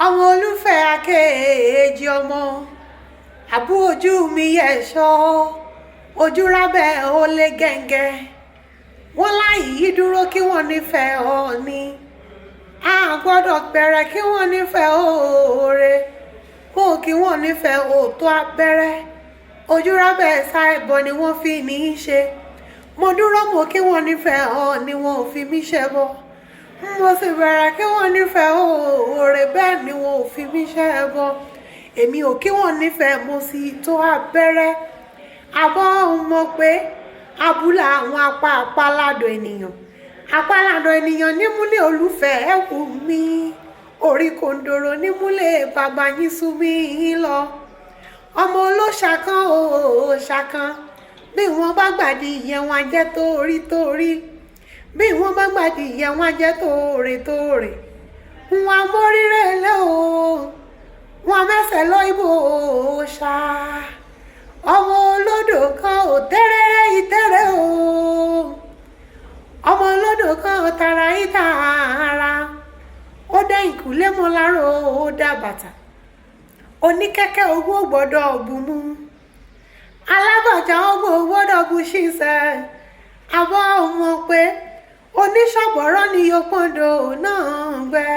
ọmọ olùfẹ́ akéèjì ọmọ àbú ojú mi yẹ̀ṣọ́ ojú rábẹ́ ó lé gẹ́ngẹ́ wọ́n láyìí dúró kí wọ́n nífẹ̀ẹ́ ọ ni a gbọ́dọ̀ bẹ̀rẹ̀ kí wọ́n nífẹ̀ẹ́ oore kó kí wọ́n nífẹ̀ẹ́ òótọ́ abẹ́rẹ́ ojú rábẹ́ ṣàìbọ̀ ni wọ́n fi ní í ṣe mo dúró mo kí wọ́n nífẹ̀ẹ́ ọ ni wọ́n ò fi mí ṣẹbọ mo sì bẹ̀rẹ̀ kí wọ́n nífẹ̀ẹ́ oore bẹ́ẹ̀ ni wọ́n ò fi mí ṣẹbọ èmi ò kí wọ́n nífẹ̀ẹ́ mo sì tó abẹ́rẹ́ àbọ̀ mọ̀ pé abúlé àwọn apáládọ̀ ènìyàn nímúlẹ̀ olùfẹ́ ẹ̀wù mi orí kòndòrò nímúlẹ̀ bàbá yín sún mi lọ ọmọ olóṣà kan òòṣà kan bí wọ́n bá gbàdí ìyẹn wọn jẹ́ torí bí wọ́n bá gbàdí ìyẹn wọn jẹ́ tóore wọn amórírè lé o wọn mẹ́sẹ̀ lọ ibò òòṣà ọmọ olódò kan ò tẹ́rẹ́ ìtẹ́rẹ́ o ọmọ olódò kan ò tara ìtara ó dá ìkúlé mọ́ láró ó dá bàtà oníkẹ́kẹ́ owó gbọ́dọ̀ bùnmú alábàjá owó gbọ́dọ̀ bù ṣiṣẹ́ àbọ̀ mọ̀ pé oníṣọ̀bọ̀rọ̀ ni yóò pọ́ndọ̀ náà gbẹ.